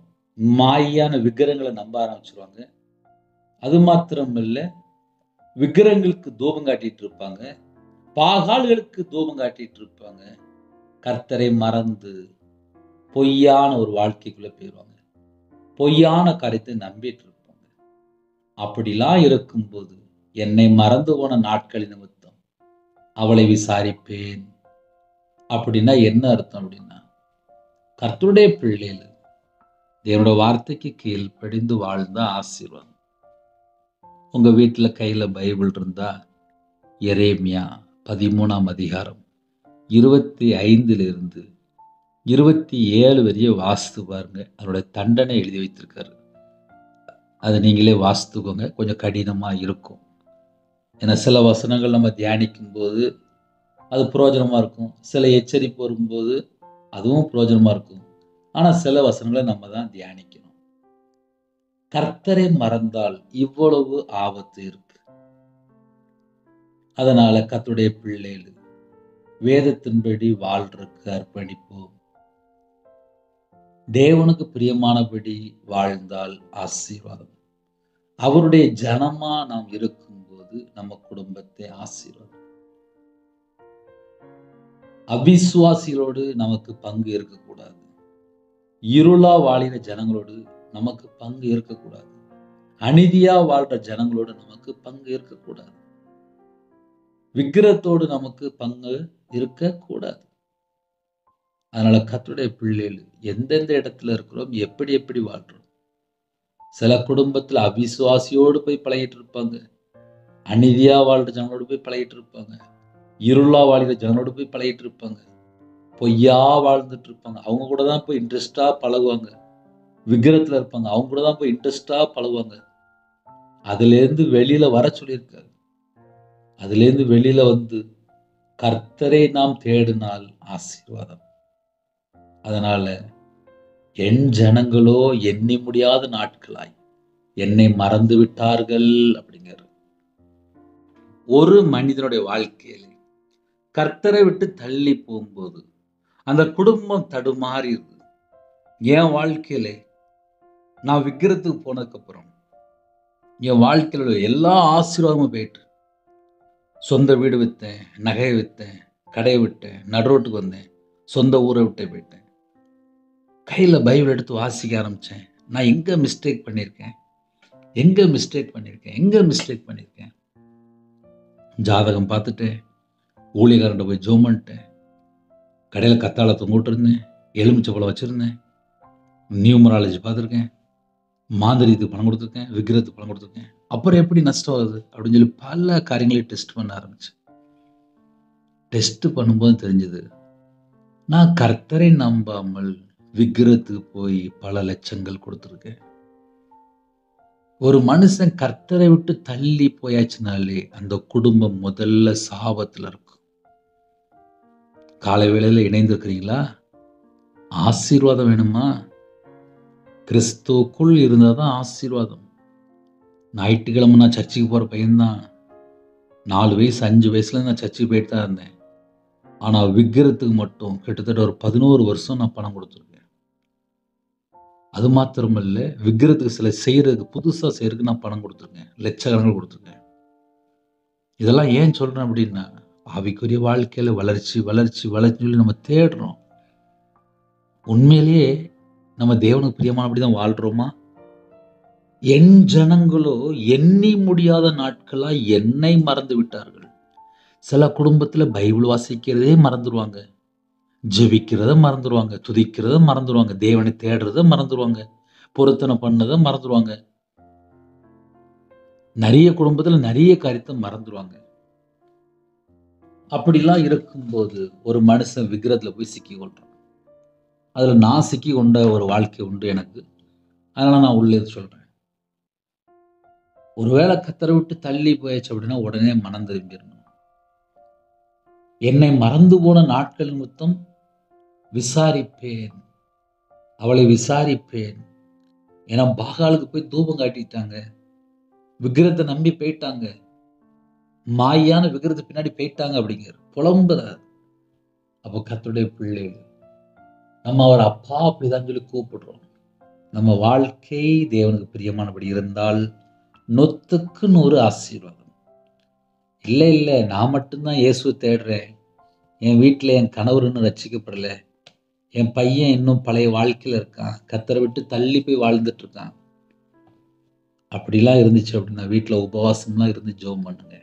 மாயான விக்கிரங்களை நம்ப ஆரம்பிச்சிருவாங்க. அது மாத்திரம் இல்ல, விக்கிரங்களுக்கு தூபம் காட்டிட்டு இருப்பாங்க, பாகால்களுக்கு தூபம் காட்டிட்டு இருப்பாங்க. கர்த்தரை மறந்து பொய்யான ஒரு வாழ்க்கைக்குள்ள போயிடுவாங்க. பொய்யான காரியத்தை நம்பிட்டு இருப்பாங்க. அப்படிலாம் இருக்கும்போது என்னை மறந்து போன நாட்களின் நிமித்தம் அவளை விசாரிப்பேன் அப்படின்னா என்ன அர்த்தம் அப்படின்னா, கர்த்தருடைய பிள்ளைகள் தேவனுடைய வார்த்தைக்கு கீழ்ப்படிந்து வாழ்ந்தா ஆசீர்வாதம். உங்க வீட்டுல கையில பைபிள் இருந்தா எரேமியா 13ஆம் அதிகாரம் 25 27 வரைய வாசித்து பாருங்க. அதனுடைய தண்டனை எழுதி வைத்திருக்காரு. அதை நீங்களே வாசித்துக்கோங்க. கொஞ்சம் கடினமா இருக்கும். ஏன்னா சில வசனங்கள் நம்ம தியானிக்கும் போது அது பிரயோஜனமா இருக்கும். சில எச்சரிப்பு வரும்போது அதுவும் பிரயோஜனமா இருக்கும். ஆனா சில வசனங்களை நம்ம தான் தியானிக்கணும். கர்த்தரை மறந்தால் இவ்வளவு ஆபத்து இருக்கு. அதனால கர்த்தருடைய பிள்ளைகள் வேதத்தின்படி வாழ்றதுக்கு அர்ப்பணிப்போம். தேவனுக்கு பிரியமானபடி வாழ்ந்தால் ஆசீர்வாதம். அவருடைய ஜனமா நாம் இருக்கும்போது நம்ம குடும்பத்தை ஆசீர்வாதம். அவிசுவாசிகளோடு நமக்கு பங்கு இருக்கக்கூடாது. இருளா வாழின ஜனங்களோடு நமக்கு பங்கு இருக்கக்கூடாது. அநீதியா வாழ்ற ஜனங்களோடு நமக்கு பங்கு இருக்கக்கூடாது. விக்கிரத்தோடு நமக்கு பங்கு இருக்கக்கூடாது. அதனால கர்த்தருடைய பிள்ளைகள் எந்தெந்த இடத்துல இருக்கிறோம், எப்படி எப்படி வாழ்றோம். சில குடும்பத்துல அவிசுவாசியோடு போய் பழகிட்டு இருப்பாங்க, அநீதியா வாழ்ற ஜனங்களோடு போய் பழகிட்டு இருப்பாங்க, இருளா வாழ்கிற ஜனங்களோடு போய் பழகிட்டு இருப்பாங்க, பொய்யா வாழ்ந்துட்டு இருப்பாங்க. அவங்க கூட தான் போய் இன்ட்ரெஸ்டா பழகுவாங்க. விக்கிரத்துல இருப்பாங்க, அவங்க கூட தான் போய் இன்ட்ரெஸ்டா பழகுவாங்க. அதுல இருந்து வெளியில வர சொல்லியிருக்காரு. அதுல இருந்து வெளியில வந்து கர்த்தரை நாம் தேடினால் ஆசீர்வாதம். அதனால என் ஜனங்களோ எண்ணி முடியாத நாட்களாய் என்னை மறந்து விட்டார்கள் அப்படிங்கிறார். ஒரு மனிதனுடைய வாழ்க்கையில கர்த்தரை விட்டு தள்ளி போகும்போது அந்த குடும்பம் தடுமாறிடுது. என் வாழ்க்கையில நான் விக்கிரத்துக்கு போனதுக்கப்புறம் என் வாழ்க்கையில் உள்ள எல்லா ஆசீர்வாதமும் போயிட்டு, சொந்த வீடு விற்றேன், நகையை விற்றேன், கடையை விட்டேன், நடுரோட்டுக்கு வந்தேன், சொந்த ஊரை விட்டே போயிட்டேன். கையில் பைபிள் எடுத்து வாசிக்க ஆரம்பித்தேன். நான் எங்கே மிஸ்டேக் பண்ணியிருக்கேன், எங்கே மிஸ்டேக் பண்ணியிருக்கேன், எங்கே மிஸ்டேக் பண்ணியிருக்கேன். ஜாதகம் பார்த்துட்டேன், ஊழியக்காரன்ட்ட போய் ஜோம் பண்ணிட்டேன், கடையில் கத்தாழை தொங்கிட்டுருந்தேன், எலுமிச்சை பழம் வச்சுருந்தேன், நியூமராலஜி பார்த்துருக்கேன், மாந்திரியத்துக்கு பணம் கொடுத்துருக்கேன், விக்கிரத்துக்கு பணம் கொடுத்துருக்கேன். அப்புறம் எப்படி நஷ்டம் ஆகுது அப்படின்னு சொல்லி பல காரியங்களையும் டெஸ்ட் பண்ண ஆரம்பித்தேன். டெஸ்ட் பண்ணும்போது தெரிஞ்சது, நான் கர்த்தரை நம்பாமல் விக்கிரத்துக்கு போய் பல லட்சங்கள் கொடுத்துருக்கேன். ஒரு மனுஷன் கர்த்தரை விட்டு தள்ளி போயாச்சுனாலே அந்த குடும்பம் முதல்ல சாபத்தில் இருக்கும். காலை வேளையில் இணைந்திருக்கிறீங்களா? ஆசீர்வாதம் வேணுமா? கிறிஸ்துவுக்குள் இருந்தால் தான் ஆசீர்வாதம். ஞாயிற்றுக்கிழமை நான் சர்ச்சுக்கு போகிற பையன்தான். 4 வயசு 5 வயசுல நான் சர்ச்சுக்கு போயிட்டு தான் இருந்தேன். ஆனால் விக்கிரத்துக்கு மட்டும் கிட்டத்தட்ட ஒரு 11 வருஷம் நான் பணம் கொடுத்துருக்கேன். அது மாத்திரமல்ல, விக்கிரத்துக்கு சில செய்கிறதுக்கு புதுசாக செய்கிறதுக்கு நான் பணம் கொடுத்துருக்கேன், லட்சக்கணக்கில் கொடுத்துருக்கேன். இதெல்லாம் ஏன் சொல்கிறேன் அப்படின்னா, ஆவிக்குரிய வாழ்க்கையில் வளர்ச்சி வளர்ச்சி வளர்ச்சி சொல்லி நம்ம தேடுறோம். உண்மையிலேயே நம்ம தேவனுக்கு பிரியமானபடி தான் வாழ்கிறோமா? என் ஜனங்களோ எண்ணி முடியாத நாட்களாக என்னை மறந்து விட்டார்கள். சில குடும்பத்தில் பைபிள் வாசிக்கிறதே மறந்துடுவாங்க, ஜெபிக்கிறத மறந்துடுவாங்க, துதிக்கிறத மறந்துடுவாங்க, தேவனை தேடுறத மறந்துடுவாங்க, பொருத்தனை பண்ணதை மறந்துடுவாங்க. நிறைய குடும்பத்தில் நிறைய காரியத்தை மறந்துடுவாங்க. அப்படிலாம் இருக்கும்போது ஒரு மனுஷன் விக்கிரத்தில் போய் சிக்கி கொள்றான். அதில் நான் சிக்கி கொண்ட ஒரு வாழ்க்கை உண்டு எனக்கு. அதனால நான் உள்ளே சொல்கிறேன். ஒருவேளை கர்த்தரை விட்டு தள்ளி போயாச்சு அப்படின்னா உடனே மனம் திரும்பிடணும். என்னை மறந்து போன நாட்கள் நிமித்தம் விசாரிப்பேன், அவளை விசாரிப்பேன். ஏன்னா பாகாலுக்கு போய் தூபம் காட்டிட்டாங்க, விக்கிரத்தை நம்பி போயிட்டாங்க, மாயான விக்கிரத்தை பின்னாடி போயிட்டாங்க அப்படிங்கிற புலம்புறார். அப்போ கர்த்தருடைய பிள்ளைகள் நம்ம அவர் அப்பா அப்படிதான் சொல்லி கூப்பிடுறோம். நம்ம வாழ்க்கை தேவனுக்கு பிரியமானபடி இருந்தால் 100க்கு 100 ஆசீர்வாதம். இல்லை நான் மட்டும்தான் இயேசுவை தேடுறேன், என் வீட்டில் என் கணவர் இன்னும் ரட்சிக்கப்படலை, என் பையன் இன்னும் பழைய வாழ்க்கையில் இருக்கான், கர்த்தரை விட்டு தள்ளி போய் வாழ்ந்துட்டு இருக்கான், அப்படிலாம் இருந்துச்சு அப்படின்னா வீட்டில் உபவாசம்லாம் இருந்து ஜெபம் பண்ணுங்க.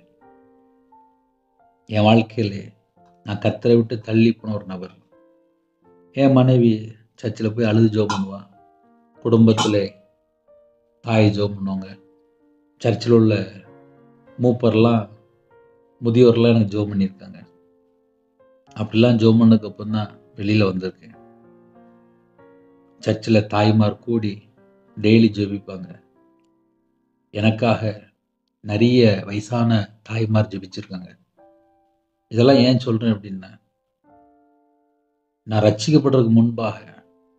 என் வாழ்க்கையில் நான் கர்த்தரை விட்டு தள்ளி போன ஒரு நபர். என் மனைவி சர்ச்சில் போய் அழுது ஜெபம் பண்ணுவான், குடும்பத்தில் தாய் ஜெபம் பண்ணுவாங்க, சர்ச்சில் உள்ள மூப்பர்லாம் முதியோர்லாம் எனக்கு ஜெபம் பண்ணியிருக்காங்க. அப்படிலாம் ஜெபம் பண்ணதுக்கப்புறம் தான் வெளியில் வந்திருக்கேன். சர்ச்சில் தாய்மார் கூடி டெய்லி ஜெபிப்பாங்க. எனக்காக நிறைய வயசான தாய்மார் ஜெபிச்சிருக்காங்க. இதெல்லாம் ஏன் சொல்கிறேன் அப்படின்னா, நான் ரட்சிக்கப்படுறதுக்கு முன்பாக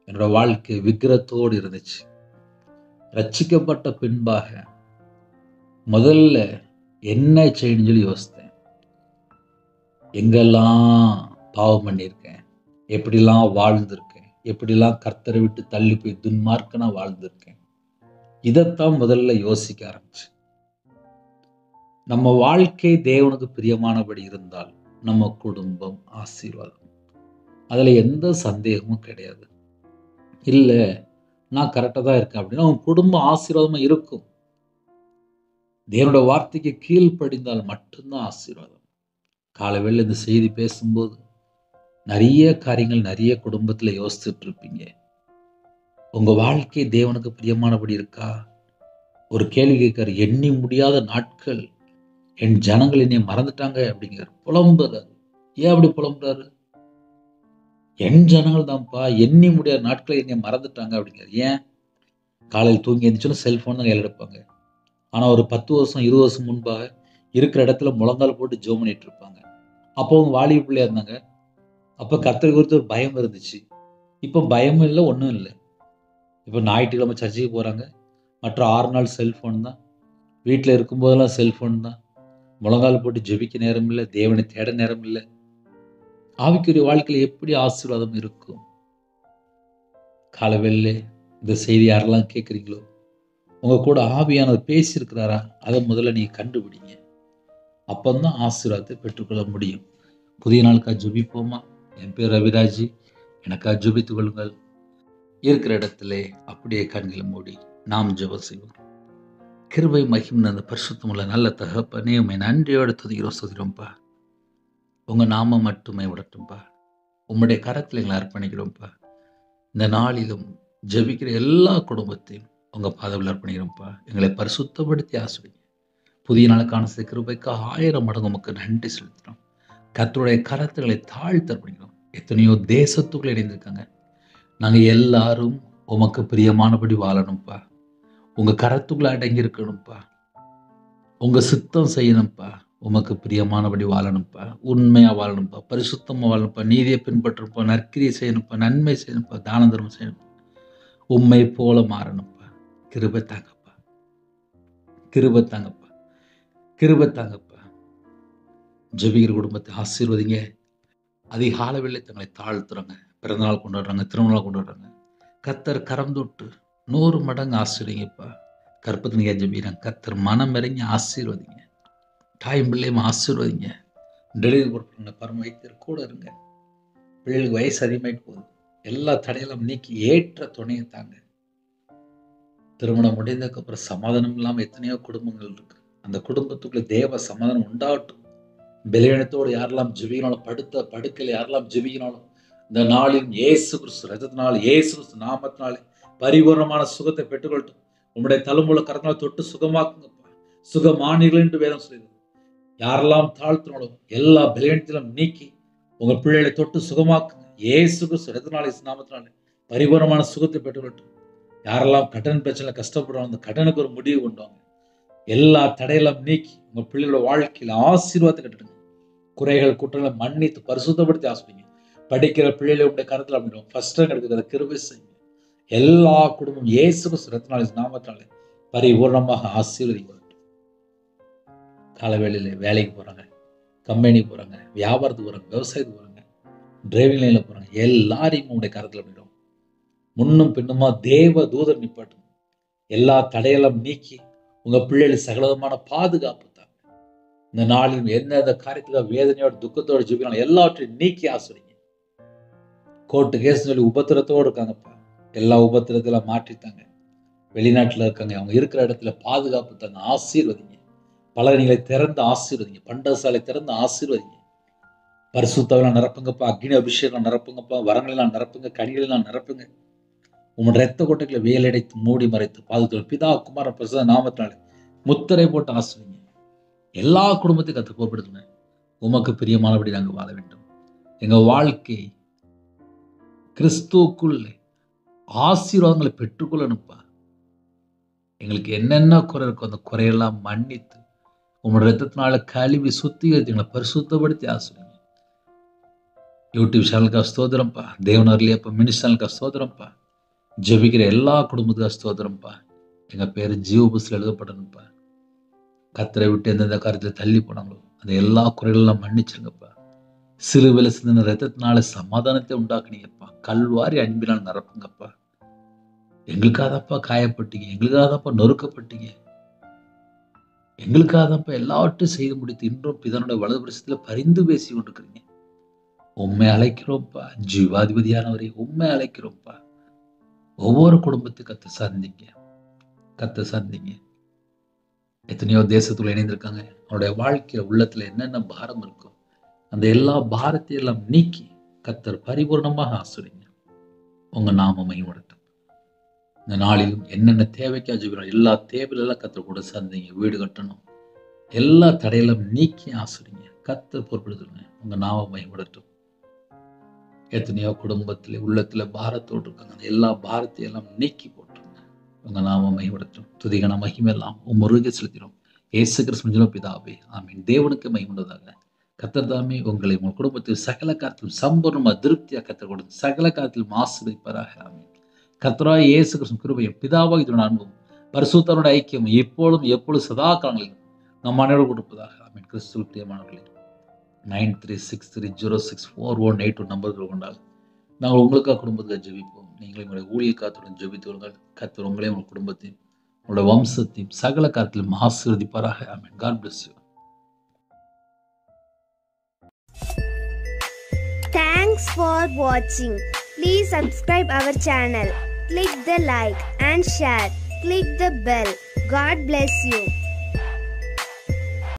என்னோட வாழ்க்கை விக்கிரத்தோடு இருந்துச்சு. ரட்சிக்கப்பட்ட பின்பாக முதல்ல என்ன செய்யணும்னு சொல்லி யோசித்தேன். எங்கெல்லாம் பாவம் பண்ணியிருக்கேன், எப்படிலாம் வாழ்ந்திருக்கேன், எப்படிலாம் கர்த்தரை விட்டு தள்ளி போய் துன்மார்க்கனா வாழ்ந்திருக்கேன், இதைத்தான் முதல்ல யோசிக்க ஆரம்பிச்சு. நம்ம வாழ்க்கை தேவனுக்கு பிரியமானபடி இருந்தால் நம்ம குடும்பம் ஆசீர்வாதம், அதில் எந்த சந்தேகமும் கிடையாது. இல்லை நான் கரெக்டாக தான் இருக்கேன் அப்படின்னா உன் குடும்பம் ஆசீர்வாதமாக இருக்கும். தேவனோட வார்த்தைக்கு கீழ்ப்படிந்தால் மட்டும்தான் ஆசீர்வாதம். காலைவேளை இந்த செய்தி பேசும்போது நிறைய காரியங்கள் நிறைய குடும்பத்தில் யோசிச்சுட்டு இருப்பீங்க. உங்கள் வாழ்க்கை தேவனுக்கு பிரியமானபடி இருக்கா? ஒரு கேள்வி கேட்காரு, எண்ணி முடியாத நாட்கள் என் ஜனங்கள் என்னை மறந்துட்டாங்க அப்படிங்கிறார், புலம்புறாரு. ஏன் அப்படி புலம்புறாரு? என் ஜனங்கள் தான்ப்பா, எண்ணி முடியாத நாட்கள் என்னை மறந்துட்டாங்க அப்படிங்கிறார். ஏன்? காலையில் தூங்கி எழுந்துச்சுன்னா செல்ஃபோன் தான் கையில் எடுப்பாங்க. ஆனால் ஒரு 10 வருஷம் 20 வருஷம் முன்பாக இருக்கிற இடத்துல முழங்கால் போட்டு ஜெபம் பண்ணிட்டு இருப்பாங்க. அப்போ அவங்க வாலிப பிள்ளையா இருந்தாங்க. அப்போ கர்த்தரை குறித்து ஒரு பயம் இருந்துச்சு. இப்போ பயமும் இல்லை, ஒன்றும் இல்லை. இப்போ ஞாயிற்றுக்கிழமை சர்ச்சுக்கு போகிறாங்க, மற்ற 6 நாள் செல்ஃபோன் தான், வீட்டில் இருக்கும்போதெல்லாம் செல்ஃபோன் தான், முழங்கால் போட்டு ஜெபிக்க நேரம் இல்லை, தேவனை தேட நேரம் இல்லை. ஆவிக்குரிய வாழ்க்கையில் எப்படி ஆசீர்வாதம் இருக்கும்? காலவெல்ல இந்த செய்தி யாரெல்லாம் கேட்குறீங்களோ, உங்க கூட ஆவியானவர் பேசியிருக்கிறாரா, அதை முதல்ல நீங்க கண்டுபிடிங்க. அப்பந்தான் ஆசீர்வாதத்தை பெற்றுக்கொள்ள முடியும். புதிய நாளுக்காக ஜெபிப்போமா? என் பேர் ரவிராஜ். எனக்காக ஜெபித்துக் கொள்ளுங்கள். இருக்கிற இடத்துல அப்படியே கண்களை மூடி நாம் ஜெபம் செய்வோம். கிருபை மகிமை அந்த பரிசுத்தமுள்ள நல்ல தகப்பனே, உம்மை நன்றியோடு துதிக்கிறோம், சொல்கிறோம்ப்பா. உங்க நாமம் மட்டுமே விடட்டும்பா. உம்முடைய கரத்தில் எங்களை அர்ப்பணிக்கிறோம்ப்பா. இந்த நாளிலும் ஜெபிக்கிற எல்லா குடும்பத்தையும் உங்க பாதவில் அர்ப்பணிக்கிறோம்ப்பா. எங்களை பரிசுத்தப்படுத்தி ஆசிரியங்க. புதிய நாளுக்கான கிருபைக்கு 1000 மடங்கு உமக்கு நன்றி செலுத்துகிறோம். கர்த்தருடைய கரத்துகளை தாழ்த்த அர்ப்பணிக்கிறோம். எத்தனையோ தேசத்துக்குள்ள இணைந்திருக்காங்க. நாங்கள் எல்லாரும் உமக்கு பிரியமானபடி வாழணும்ப்பா. உங்க கரத்துக்குள்ள அடங்கி இருக்கணும்ப்பா. உங்க சித்தம் செய்யணும்ப்பா. உமக்கு பிரியமானபடி வாழணும்ப்பா. உண்மையா வாழணும்ப்பா. பரிசுத்தமா வாழணும்ப்பா. நீதியை பின்பற்றப்பா. நற்கிரியை செய்யணும்ப்பா. நன்மை செய்யணும்ப்பா. தான தர்மம் செய்யணும்ப்பா. உண்மை போல மாறணும்ப்பா. கிருபை தாங்கப்பா. கிருபை தாங்கப்பா. கிருபை தாங்கப்பா. ஜெபிக்கிற குடும்பத்தை ஆசீர்வதிங்க. அதிகால வேளை தங்களை தாழ்த்துறாங்க. பிறந்தநாள் கொண்டாடுறாங்க, திருமணம் கொண்டாடுறாங்க. கர்த்தர் கரம் தொட்டு 100 மடங்கு ஆசீர்வதிங்கப்பா. கற்பத்தினியா ஜெபிக்கிறாங்க. கர்த்தர் மனம் இறங்கி ஆசீர்வதிங்க. தாயும் பிள்ளையும் ஆசீர்வதிங்க. டெலிவரி கொடுப்பாங்க, பரம வைத்தியர் கூட இருங்க. பிள்ளைகளுக்கு வயசு அதிகமாயிட்டு போகுது. எல்லா தடையெல்லாம் நீக்கி ஏற்ற துணையை தாங்க. திருமணம் முடிந்ததுக்கு அப்புறம் சமாதானம் இல்லாமல் எத்தனையோ குடும்பங்கள் இருக்கு. அந்த குடும்பத்துக்குள்ள தேவ சமாதானம் உண்டாகட்டும். பலவீனத்தோடு யாரெல்லாம் ஜெபிக்கணும், படுக்கையில் யாரெல்லாம் ஜெபிக்கணும், இந்த நாளில் இயேசு கிறிஸ்து ரத்தத்தினால், இயேசு கிறிஸ்து நாமத்தினாலே பரிபூர்ணமான சுகத்தை பெற்றுக்கொள்ளட்டும். உங்களுடைய தலைமுறை கரத்தினால் தொட்டு சுகமாக்குங்கப்பா. சுகமானீர்கள் என்று வேதம் சொல்லுது. யாரெல்லாம் தாழ்த்தினாலும் எல்லா பலவீனத்திலும் நீக்கி உங்கள் பிள்ளைகளை தொட்டு சுகமாக்குங்க. இயேசு கிறிஸ்து ரத்தத்தினாலே நாமத்தினாலே பரிபூர்ணமான சுகத்தை பெற்றுக்கொள்ளட்டும். யாரெல்லாம் கடன் பிரச்சனை கஷ்டப்படுறாங்க, அந்த கடனுக்கு ஒரு முடிவு கொண்டு வாங்க. எல்லா தடையெல்லாம் நீக்கி உங்க பிள்ளைகளோட வாழ்க்கையில ஆசீர்வாதத்தை கட்டுடுங்க. குறைகள் குற்றங்களை மன்னித்து பரிசுத்தப்படுத்தி ஆசிரியங்க. படிக்கிற பிள்ளைகளை உடைய கருத்தில் அப்படின் ஃபர்ஸ்ட் ரேங்க் எடுக்கிறத கிருபை செய்யுங்க. எல்லா குடும்பம் இயேசு கிறிஸ்து நாமத்தினாலே பரிபூர்ணமாக ஆசீர்வதிக்கப்படட்டும். காலவேளையில வேலைக்கு போறாங்க, கம்பெனிக்கு போறாங்க, வியாபாரத்துக்கு போறாங்க, விவசாயத்துக்கு போறாங்க, டிரைவிங் லைன்ல போறாங்க. எல்லாரையும் உடைய கருத்தில் அப்படிடும். முன்னும் பின்னுமா தேவ தூதர் நிப்பாட்டும். எல்லா தடையெல்லாம் நீக்கி உங்க பிள்ளைகள் சகலவிதமான பாதுகாப்பு தாங்க. இந்த நாளில் எந்தெந்த காரியத்துக்காக வேதனையோட துக்கத்தோடு ஜெபிக்கணும் எல்லாவற்றையும் நீக்கி ஆசிரியங்க. கோர்ட்டு கேஸ் சொல்லி உபத்திரத்தோடு இருக்காங்கப்பா. எல்லா உபத்திரத்தெல்லாம் மாற்றித்தாங்க. வெளிநாட்டில் இருக்காங்க, அவங்க இருக்கிற இடத்துல பாதுகாப்பு தாங்க. ஆசீர்வதிங்க. பலனிகளை திறந்து ஆசீர்வதிங்க. பண்டசாலை திறந்து ஆசீர்வதிங்க. பரிசுத்தவெல்லாம் நிரப்புங்கப்பா. அக்னி அபிஷேகம் நிரப்புங்கப்பா. வரங்களெல்லாம் நிரப்புங்க. கனிகளெல்லாம் நிரப்புங்க. உங்களோட ரத்த கொட்டைகளை வேலடைத்து மூடி மறைத்து பாதுகாத்து பிதா குமார பிரசாத நாமத்தினாலே முத்திரை போட்டு ஆசிரியங்க. எல்லா குடும்பத்தையும் கத்து போப்படுத்துங்க. உமக்கு பிரியமானபடி நாங்கள் வாழ வேண்டும். எங்க வாழ்க்கை கிறிஸ்துவுக்குள்ளே ஆசீர்வாதங்களை பெற்றுக்கொள்ளணும்ப்பா. எங்களுக்கு என்னென்ன குறை இருக்கோ அந்த குறையெல்லாம் மன்னித்து உங்களோட ரத்தத்தினால கழுவி சுத்திகரித்து எங்களை பரிசுத்தப்படுத்தி ஆசிரியங்க. யூடியூப் சேனலுக்காக ஸ்தோத்திரம்ப்பா. தேவனர்லியப்பா மினிஸ்டனுக்காக ஸ்தோத்திரம்ப்பா. ஜெபிக்கிற எல்லா குடும்பத்துக்காக ஸ்தோத்திரம்ப்பா. எங்க பேர் ஜீவ புஸ்தகத்தில் எழுதப்படணும்ப்பா. கர்த்தரை விட்டு எந்தெந்த காரியத்தில் தள்ளி போனாங்களோ அந்த எல்லா குறைகளெல்லாம் மன்னிச்சிருங்கப்பா. சிலுவையில் சிந்தின ரத்தத்தினால சமாதானத்தை உண்டாக்குனீங்கப்பா. கல்வாரி அன்பினால் நிரப்புங்கப்பா. எங்களுக்காகதான்ப்பா காயப்பட்டீங்க, எங்களுக்காகதான்ப்பா நொறுக்கப்பட்டீங்க, எங்களுக்காகதான்ப்பா எல்லாவற்றையும் செய்து முடித்து இன்றும் பிதானுடைய வலதுபரிசத்தில் பரிந்து பேசி கொண்டிருக்கிறீங்க. உண்மை அழைக்கிறோம்ப்பா. ஜீவாதிபதியானவரை உண்மை அழைக்கிறோம்ப்பா. ஒவ்வொரு குடும்பத்தையும் கத்த சந்திங்க. எத்தனையோ தேசத்துல இணைந்திருக்காங்க. அவனுடைய வாழ்க்கையில உள்ளத்துல என்னென்ன பாரம் இருக்கோ அந்த எல்லா பாரத்தையும் எல்லாம் நீக்கி கர்த்தர் பரிபூர்ணமாக ஆசிரியங்க. உங்க நாம மகிமைப்படட்டும். இந்த நாளிலும் என்னென்ன தேவைக்கா ஜெபிக்கிறோம் எல்லா தேவையிலெல்லாம் கர்த்தர் கூட சந்திங்க. வீடு கட்டணும், எல்லா தடையெல்லாம் நீக்கி ஆசிரியங்க. கர்த்தர் பொறுப்படுத்துங்க. உங்க நாம மகிமைப்படட்டும். எத்தனையோ குடும்பத்துல உள்ளத்துல பாரத்தோடு இருக்காங்க. அந்த எல்லா பாரத்தையும் எல்லாம் நீக்கி போட்டுருங்க. உங்க நாம மகிமைப்படட்டும். துதிகன மகிமெல்லாம் முருகை செலுத்திடும். இயேசு கிறிஸ்து பிதாவே ஆமீன். தேவனுக்கு மகிமையுள்ளதாக. கர்த்தர் தாமே உங்களை உங்கள் குடும்பத்தில் சகல காலத்திலும் சம்பூர்ணமா திருப்தியாக கர்த்தர் கொடுத்து சகல காலத்திலும் ஆசீர்வதிப்பாராக. ஆமீன். கர்த்தராகிய இயேசு கிறிஸ்து கிருபையும் பிதாவாகிய அன்பும் பரிசுத்தரோட ஐக்கியம் இப்பொழுதும் எப்பொழுதும் சதா காலங்களிலும் நம் அனைவரும் கொடுப்பதாக. ஆமென். கிறிஸ்துவுக்குள் பிரியமானவர்களே, 9363064181 நம்பர்கள் கொண்டால் நாங்கள் உங்களுக்காக குடும்பத்துக்காக ஜெபிப்போம். நீங்களும் உங்களுடைய ஊழியக்காரத்துடன் ஜெபித்து வருங்கள். கர்த்தர் உங்களையும் உங்கள் குடும்பத்தையும் உங்களுடைய வம்சத்தையும் சகல காரியத்திலும் ஆசீர்வதிப்பாராக. ஆமென். God bless you. Thanks for watching. Please subscribe our channel. Click the like and share. Click the bell. God bless you.